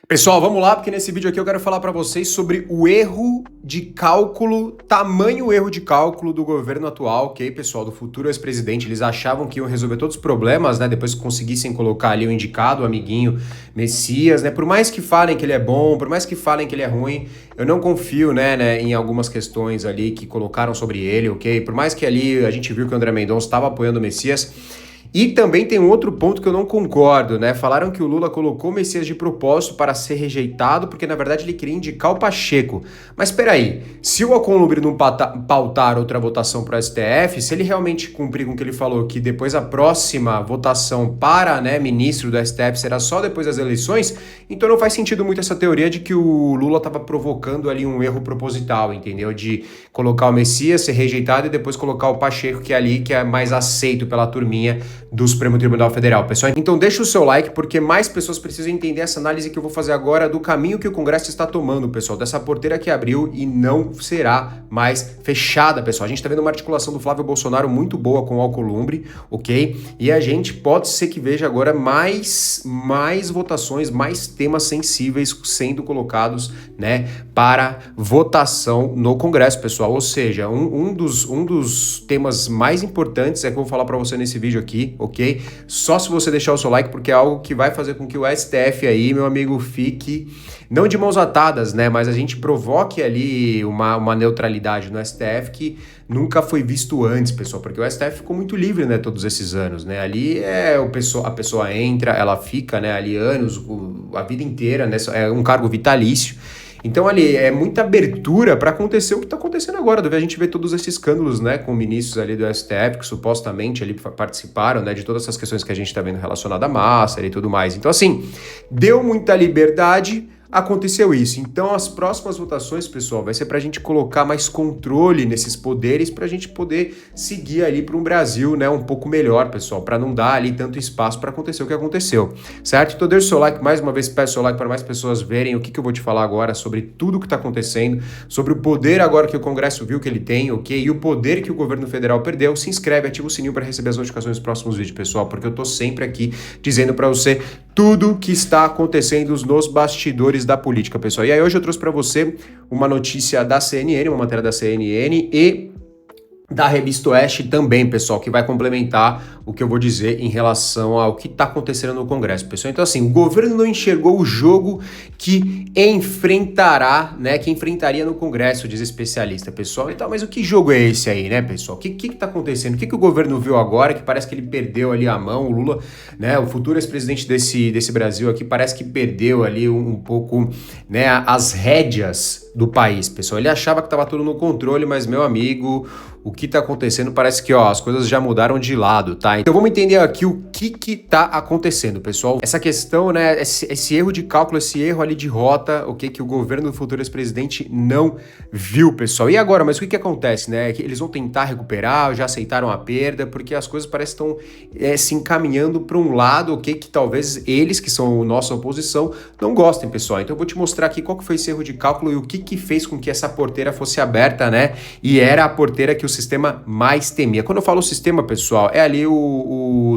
Pessoal, vamos lá, porque nesse vídeo aqui eu quero falar para vocês sobre o erro de cálculo, tamanho erro de cálculo do governo atual, ok, pessoal, do futuro ex-presidente. Eles achavam que iam resolver todos os problemas, né, depois que conseguissem colocar ali o indicado, o amiguinho Messias, né, por mais que falem que ele é bom, por mais que falem que ele é ruim, eu não confio, né, em algumas questões ali que colocaram sobre ele, ok, por mais que ali a gente viu que o André Mendonça estava apoiando o Messias. E também tem um outro ponto que eu não concordo, né? Falaram que o Lula colocou o Messias de propósito para ser rejeitado, porque na verdade ele queria indicar o Pacheco. Mas espera aí, se o Alcolumbre não pautar outra votação para o STF, se ele realmente cumprir com o que ele falou, que depois a próxima votação para, né, ministro do STF será só depois das eleições, então não faz sentido muito essa teoria de que o Lula estava provocando ali um erro proposital, entendeu? De colocar o Messias, ser rejeitado e depois colocar o Pacheco, que é ali que é mais aceito pela turminha do Supremo Tribunal Federal, pessoal. Então deixa o seu like, porque mais pessoas precisam entender essa análise que eu vou fazer agora do caminho que o Congresso está tomando, pessoal, dessa porteira que abriu e não será mais fechada, pessoal. A gente está vendo uma articulação do Flávio Bolsonaro muito boa com o Alcolumbre, ok? E a gente pode ser que veja agora mais votações, mais temas sensíveis sendo colocados, né, para votação no Congresso, pessoal. Ou seja, um dos temas mais importantes é que eu vou falar para você nesse vídeo aqui, ok? Só se você deixar o seu like, porque é algo que vai fazer com que o STF aí, meu amigo, fique não de mãos atadas, né? Mas a gente provoque ali uma neutralidade no STF que nunca foi visto antes, pessoal, porque o STF ficou muito livre, né, todos esses anos, né? Ali a pessoa entra, ela fica, né, ali anos, a vida inteira, né? É um cargo vitalício. Então, ali, é muita abertura para acontecer o que está acontecendo agora. A gente vê todos esses escândalos, né, com ministros ali do STF, que supostamente ali participaram, né, de todas essas questões que a gente está vendo relacionadas à massa e tudo mais. Então, assim, deu muita liberdade, aconteceu isso. Então, as próximas votações, pessoal, vai ser para a gente colocar mais controle nesses poderes, para a gente poder seguir ali para um Brasil, né, um pouco melhor, pessoal, para não dar ali tanto espaço para acontecer o que aconteceu, certo? Então, deixa o seu like, mais uma vez, peço o seu like para mais pessoas verem o que eu vou te falar agora sobre tudo que está acontecendo, sobre o poder agora que o Congresso viu que ele tem, ok? E o poder que o governo federal perdeu. Se inscreve, ativa o sininho para receber as notificações dos próximos vídeos, pessoal, porque eu tô sempre aqui dizendo para você tudo que está acontecendo nos bastidores da política, pessoal. E aí hoje eu trouxe para você uma notícia da CNN, uma matéria da CNN e da Revista Oeste também, pessoal, que vai complementar o que eu vou dizer em relação ao que está acontecendo no Congresso, pessoal. Então, assim, o governo não enxergou o jogo que enfrentará, né, que enfrentaria no Congresso, diz especialista, pessoal. Então, mas o que jogo é esse aí, né, pessoal? O que está acontecendo? O que o governo viu agora, que parece que ele perdeu ali a mão, o Lula, né, o futuro ex-presidente desse Brasil aqui, parece que perdeu ali um pouco, né, as rédeas do país, pessoal. Ele achava que estava tudo no controle, mas, meu amigo, o que tá acontecendo parece que, ó, as coisas já mudaram de lado, tá? Então vamos entender aqui o que tá acontecendo, pessoal. Essa questão, né, esse erro de cálculo, esse erro ali de rota, ok, que o governo do futuro ex-presidente não viu, pessoal. E agora, mas o que acontece, né? Que eles vão tentar recuperar, já aceitaram a perda, porque as coisas parecem estão se encaminhando para um lado, ok, que talvez eles, que são nossa oposição, não gostem, pessoal. Então eu vou te mostrar aqui qual que foi esse erro de cálculo e o que fez com que essa porteira fosse aberta, né? E era a porteira que o sistema mais temia. Quando eu falo sistema, pessoal, é ali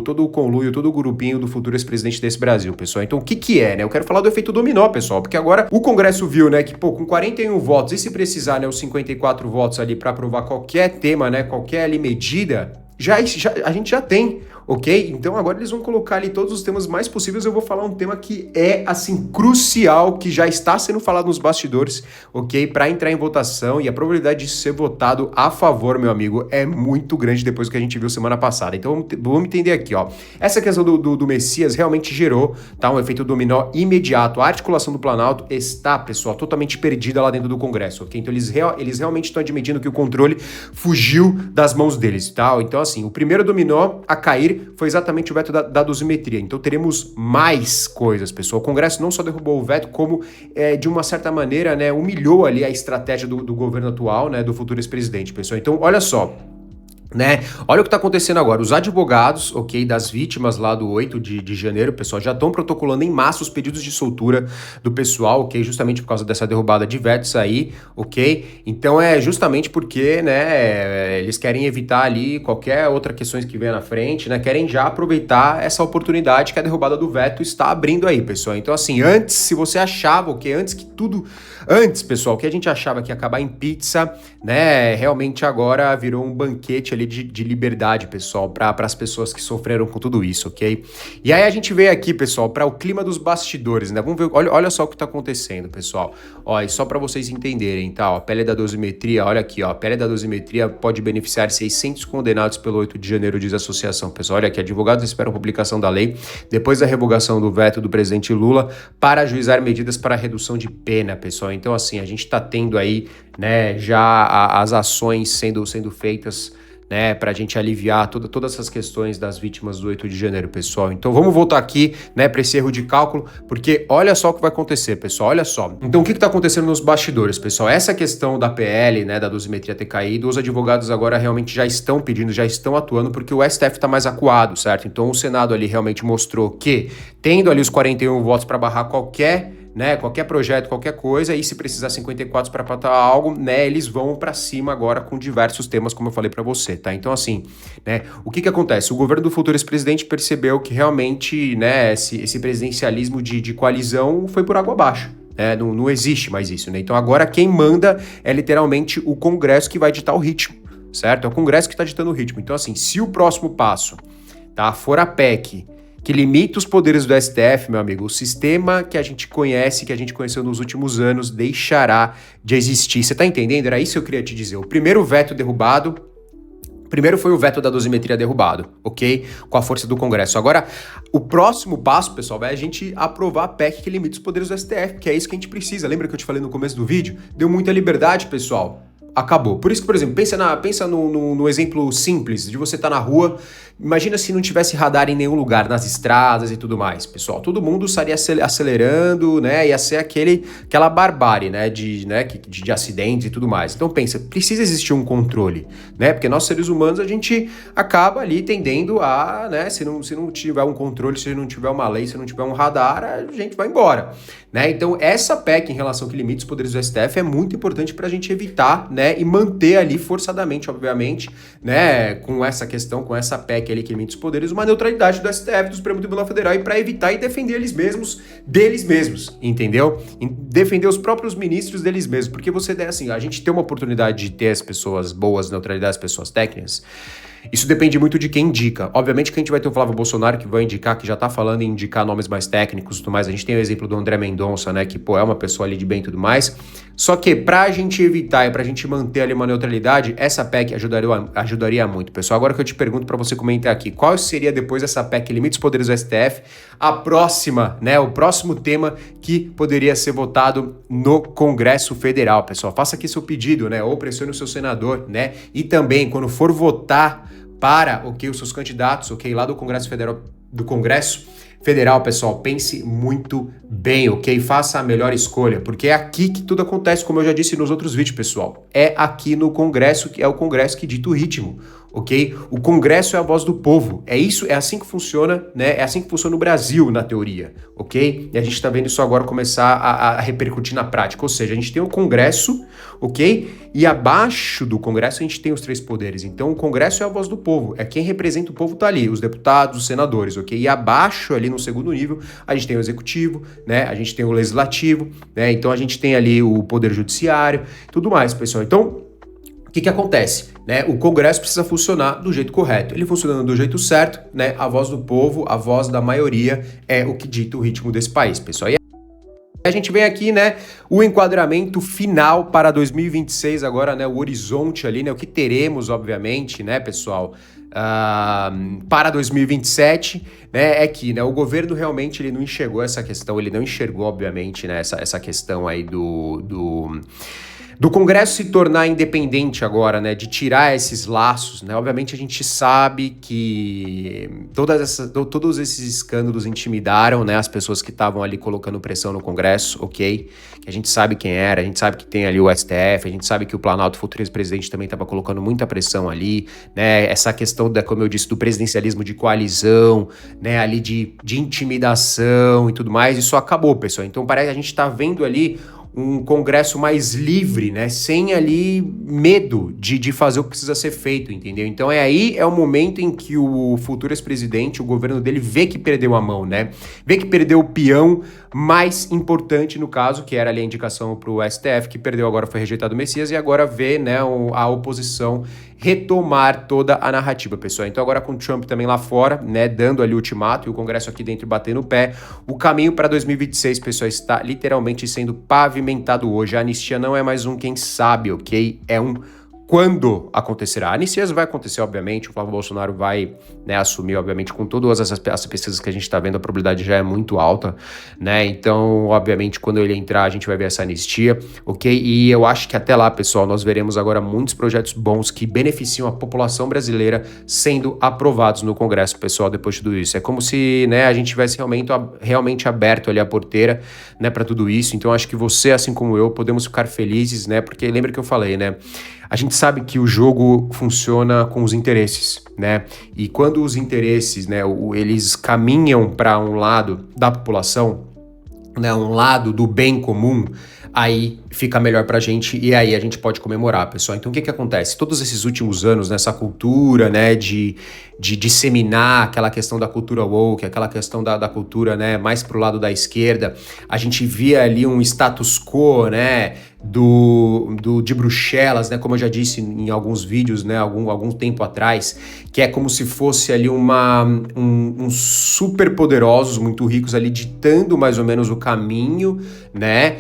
todo o conluio, todo o grupinho do futuro ex-presidente desse Brasil, pessoal. Então, o que é, né? Eu quero falar do efeito dominó, pessoal, porque agora o Congresso viu, né, que, pô, com 41 votos, e se precisar, né, os 54 votos ali para aprovar qualquer tema, né, qualquer ali medida, a gente já tem, ok? Então agora eles vão colocar ali todos os temas mais possíveis. Eu vou falar um tema que é, assim, crucial, que já está sendo falado nos bastidores, ok? Para entrar em votação, e a probabilidade de ser votado a favor, meu amigo, é muito grande depois do que a gente viu semana passada. Então vamos entender aqui, ó. Essa questão do Messias realmente gerou, tá, um efeito dominó imediato. A articulação do Planalto está, pessoal, totalmente perdida lá dentro do Congresso, ok? Então eles realmente estão admitindo que o controle fugiu das mãos deles, tá? Então, assim, o primeiro dominó a cair foi exatamente o veto da dosimetria. Então teremos mais coisas, pessoal. O Congresso não só derrubou o veto, como de uma certa maneira, né, humilhou ali a estratégia do governo atual, né, do futuro ex-presidente, pessoal. Então, olha só. Né? Olha o que está acontecendo agora. Os advogados, ok, das vítimas lá do 8 de janeiro, pessoal, já estão protocolando em massa os pedidos de soltura do pessoal, ok, justamente por causa dessa derrubada de vetos aí, ok? Então é justamente porque, né, eles querem evitar ali qualquer outra questões que venha na frente, né? Querem já aproveitar essa oportunidade que a derrubada do veto está abrindo aí, pessoal. Então, assim, antes, se você achava, ok, antes, pessoal, que a gente achava que ia acabar em pizza, né, realmente agora virou um banquete ali de liberdade, pessoal, para as pessoas que sofreram com tudo isso, ok? E aí a gente veio aqui, pessoal, para o clima dos bastidores, né? Vamos ver, olha só o que tá acontecendo, pessoal. Ó, e só para vocês entenderem, tá? Ó, a pele da dosimetria, olha aqui, ó, a pele da dosimetria pode beneficiar 600 condenados pelo 8 de janeiro, diz a associação. Pessoal, olha aqui, advogados esperam a publicação da lei depois da revogação do veto do presidente Lula para ajuizar medidas para redução de pena, pessoal. Então, assim, a gente tá tendo aí, né, já as ações sendo feitas, né, para a gente aliviar todas essas questões das vítimas do 8 de janeiro, pessoal. Então vamos voltar aqui, né, para esse erro de cálculo, porque olha só o que vai acontecer, pessoal, olha só. Então o que está acontecendo nos bastidores, pessoal? Essa questão da PL, né, da dosimetria ter caído, os advogados agora realmente já estão pedindo, já estão atuando, porque o STF está mais acuado, certo? Então o Senado ali realmente mostrou que, tendo ali os 41 votos para barrar qualquer, né, qualquer projeto, qualquer coisa, e se precisar 54 para pautar algo, né, eles vão para cima agora com diversos temas, como eu falei para você, tá? Então, assim, né, o que acontece? O governo do futuro ex-presidente percebeu que realmente, né, esse presidencialismo de coalizão foi por água abaixo. Não existe mais isso, né? Então agora quem manda é literalmente o Congresso que vai ditar o ritmo, certo? É o Congresso que está ditando o ritmo. Então, assim, se o próximo passo, tá, for a PEC, que limita os poderes do STF, meu amigo, o sistema que a gente conhece, que a gente conheceu nos últimos anos, deixará de existir. Você tá entendendo? Era isso que eu queria te dizer. O primeiro veto derrubado, primeiro foi o veto da dosimetria derrubado, ok? Com a força do Congresso. Agora, o próximo passo, pessoal, é a gente aprovar a PEC que limita os poderes do STF, que é isso que a gente precisa. Lembra que eu te falei no começo do vídeo? Deu muita liberdade, pessoal. Acabou. Por isso que, por exemplo, pensa no exemplo simples de você estar na rua. Imagina se não tivesse radar em nenhum lugar, nas estradas e tudo mais, pessoal. Todo mundo estaria acelerando, né? Ia ser aquela barbárie, né? De acidentes e tudo mais. Então pensa, precisa existir um controle, né? Porque nós seres humanos, a gente acaba ali tendendo a, né? Se não tiver um controle, se não tiver uma lei, se não tiver um radar, a gente vai embora, né? Então essa PEC em relação que limita os poderes do STF é muito importante para a gente evitar, né? E manter ali forçadamente, obviamente, né? Com essa questão, com essa PEC ali que limita os poderes, uma neutralidade do STF, do Supremo Tribunal Federal, e para evitar e defender eles mesmos, deles mesmos, entendeu? Defender os próprios ministros deles mesmos, porque você, assim, a gente tem uma oportunidade de ter as pessoas boas, neutralidade das pessoas técnicas. Isso depende muito de quem indica. Obviamente que a gente vai ter o Flávio Bolsonaro que vai indicar, que já tá falando em indicar nomes mais técnicos e tudo mais. A gente tem o exemplo do André Mendonça, né, que, pô, é uma pessoa ali de bem e tudo mais. Só que pra gente evitar e pra gente manter ali uma neutralidade, essa PEC ajudaria muito, pessoal. Agora que eu te pergunto pra você comentar aqui, qual seria depois dessa PEC limite os poderes do STF, a próxima, né, o próximo tema que poderia ser votado no Congresso Federal, pessoal. Faça aqui seu pedido, né, ou pressione o seu senador, né, e também quando for votar para, ok, os seus candidatos, ok, lá do Congresso Federal, pessoal, pense muito bem, ok? Faça a melhor escolha, porque é aqui que tudo acontece, como eu já disse nos outros vídeos, pessoal. É aqui no Congresso, que é o Congresso que dita o ritmo, ok? O Congresso é a voz do povo. É isso, é assim que funciona, né? É assim que funciona no Brasil, na teoria, ok? E a gente tá vendo isso agora começar a repercutir na prática. Ou seja, a gente tem o Congresso, ok? E abaixo do Congresso a gente tem os três poderes. Então o Congresso é a voz do povo. É quem representa o povo, tá ali, os deputados, os senadores, ok? E abaixo, ali no segundo nível, a gente tem o Executivo, né? A gente tem o Legislativo, né? Então a gente tem ali o Poder Judiciário, tudo mais, pessoal. Então, o que acontece? Né? O Congresso precisa funcionar do jeito correto. Ele funcionando do jeito certo, né? A voz do povo, a voz da maioria é o que dita o ritmo desse país, pessoal. E a gente vem aqui, né, o enquadramento final para 2026 agora, né, o horizonte ali, né, o que teremos, obviamente, né, pessoal, para 2027, né, é que, né, o governo realmente ele não enxergou essa questão, ele não enxergou, obviamente, né, essa questão aí Do Congresso se tornar independente agora, né, de tirar esses laços, né, obviamente a gente sabe que todos esses escândalos intimidaram, né, as pessoas que estavam ali colocando pressão no Congresso, ok? Que a gente sabe quem era, a gente sabe que tem ali o STF, a gente sabe que o Planalto, futuro ex-presidente, também estava colocando muita pressão ali, né, essa questão como eu disse, do presidencialismo de coalizão, né, ali de intimidação e tudo mais, isso acabou, pessoal. Então parece que a gente tá vendo ali um Congresso mais livre, né? Sem ali medo de fazer o que precisa ser feito, entendeu? Então é o momento em que o futuro ex-presidente, o governo dele, vê que perdeu a mão, né? Vê que perdeu o peão mais importante no caso, que era ali a indicação para o STF, que perdeu agora, foi rejeitado o Messias, e agora vê, né, a oposição retomar toda a narrativa, pessoal. Então agora com o Trump também lá fora, né, dando ali o ultimato e o Congresso aqui dentro batendo o pé, o caminho para 2026, pessoal, está literalmente sendo pavimentado hoje. A anistia não é mais um quem sabe, ok? É um quando acontecerá. A anistia vai acontecer, obviamente, o Flávio Bolsonaro vai, né, assumir, obviamente, com todas essas pesquisas que a gente está vendo, a probabilidade já é muito alta, né, então, obviamente, quando ele entrar, a gente vai ver essa anistia, ok? E eu acho que até lá, pessoal, nós veremos agora muitos projetos bons que beneficiam a população brasileira sendo aprovados no Congresso, pessoal, depois de tudo isso. É como se, né, a gente tivesse realmente aberto ali a porteira, né, para tudo isso. Então, acho que você, assim como eu, podemos ficar felizes, né, porque lembra que eu falei, né, a gente sabe que o jogo funciona com os interesses, né? E quando os interesses, né, eles caminham para um lado da população, né, um lado do bem comum, aí fica melhor pra gente e aí a gente pode comemorar, pessoal. Então o que acontece? Todos esses últimos anos, nessa cultura, né, de disseminar aquela questão da cultura woke, aquela questão da cultura, né, mais pro lado da esquerda, a gente via ali um status quo, né, de Bruxelas, né, como eu já disse em alguns vídeos, né, algum tempo atrás, que é como se fosse ali um super poderosos, muito ricos ali, ditando mais ou menos o caminho, né,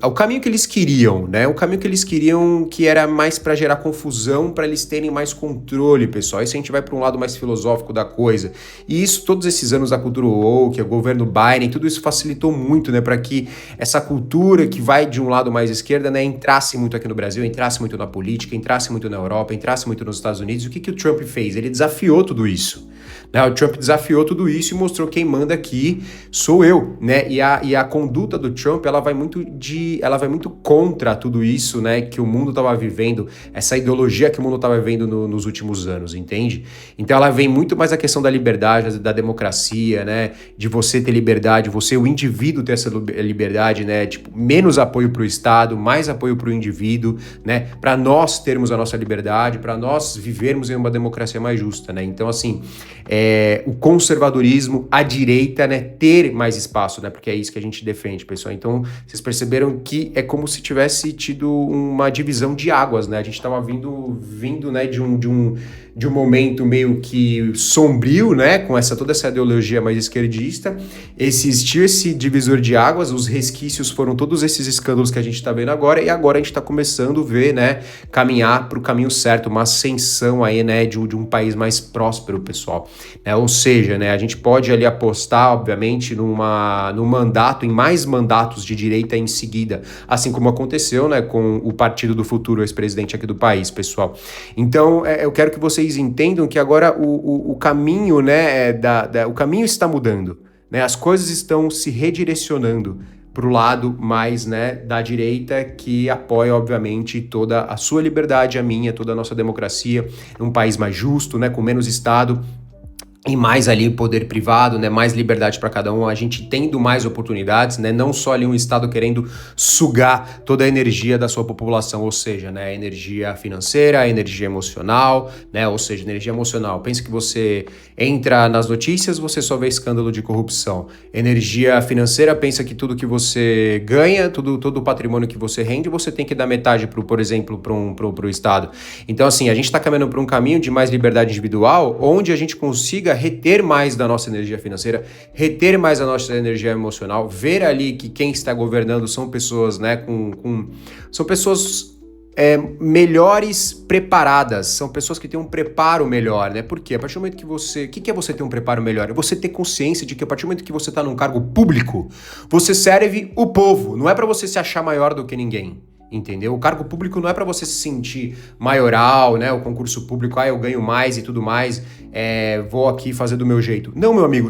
o caminho que eles queriam, né, o caminho que eles queriam, que era mais para gerar confusão, para eles terem mais controle, pessoal. Isso a gente vai para um lado mais filosófico da coisa. E isso, todos esses anos da cultura woke, o governo Biden, tudo isso facilitou muito, né, para que essa cultura que vai de um lado mais esquerda, né, entrasse muito aqui no Brasil, entrasse muito na política, entrasse muito na Europa, entrasse muito nos Estados Unidos. E o que o Trump fez? Ele desafiou tudo isso, né? O Trump desafiou tudo isso e mostrou: quem manda aqui sou eu, né? E a conduta do Trump, ela vai muito contra tudo isso, né, que o mundo estava vivendo, essa ideologia que o mundo estava vivendo nos últimos anos, entende? Então ela vem muito mais a questão da liberdade, da democracia, né, de você ter liberdade, o indivíduo ter essa liberdade, né, tipo, menos apoio para o Estado, mais apoio para o indivíduo, né, para nós termos a nossa liberdade, para nós vivermos em uma democracia mais justa, né? Então, assim, o conservadorismo, a direita, né, ter mais espaço, né, porque é isso que a gente defende, pessoal. Então, vocês perceberam que é como se tivesse tido uma divisão de águas, né? A gente estava vindo, né, de um momento meio que sombrio, né, com toda essa ideologia mais esquerdista. Existiu esse divisor de águas, os resquícios foram todos esses escândalos que a gente está vendo agora, e agora a gente está começando a ver, né, caminhar para o caminho certo, uma ascensão aí, né, de um país mais próspero, pessoal. Ou seja, né, a gente pode ali apostar, obviamente, num mandato, em mais mandatos de direita em seguida, assim como aconteceu, né, com o Partido do Futuro, ex-presidente aqui do país, pessoal. Então, eu quero que vocês entendam que agora o caminho, né, o caminho está mudando, né, as coisas estão se redirecionando para o lado mais, né, da direita, que apoia, obviamente, toda a sua liberdade, a minha, toda a nossa democracia, um país mais justo, né, com menos Estado e mais ali poder privado, né, mais liberdade para cada um, a gente tendo mais oportunidades, né, não só ali um Estado querendo sugar toda a energia da sua população, ou seja, né, a energia financeira, a energia emocional, né, ou seja, energia emocional. Pensa que você entra nas notícias, você só vê escândalo de corrupção. Energia financeira, pensa que tudo que você ganha, todo o patrimônio que você rende, você tem que dar metade, por exemplo, para o Estado. Então, assim, a gente está caminhando para um caminho de mais liberdade individual, onde a gente consiga reter mais da nossa energia financeira, reter mais da nossa energia emocional, ver ali que quem está governando são pessoas, né, são pessoas melhores preparadas, são pessoas que têm um preparo melhor, né? Porque a partir do momento que você... O que é você ter um preparo melhor? É você ter consciência de que a partir do momento que você está num cargo público, você serve o povo, não é para você se achar maior do que ninguém. entendeu? O cargo público não é para você se sentir maioral, né? O concurso público, eu ganho mais e tudo mais, vou aqui fazer do meu jeito. Não, meu amigo,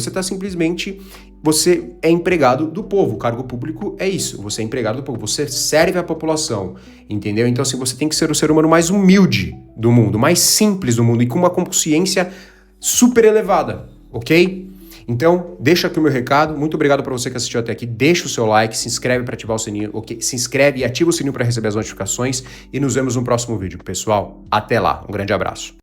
você é empregado do povo. O cargo público é isso, você é empregado do povo, você serve a população, entendeu? Então, assim, você tem que ser o ser humano mais humilde do mundo, mais simples do mundo e com uma consciência super elevada, ok? Então, deixa aqui o meu recado. Muito obrigado para você que assistiu até aqui. Deixa o seu like, se inscreve para ativar o sininho, ok? Se inscreve e ativa o sininho para receber as notificações e nos vemos no próximo vídeo, pessoal. Até lá, um grande abraço.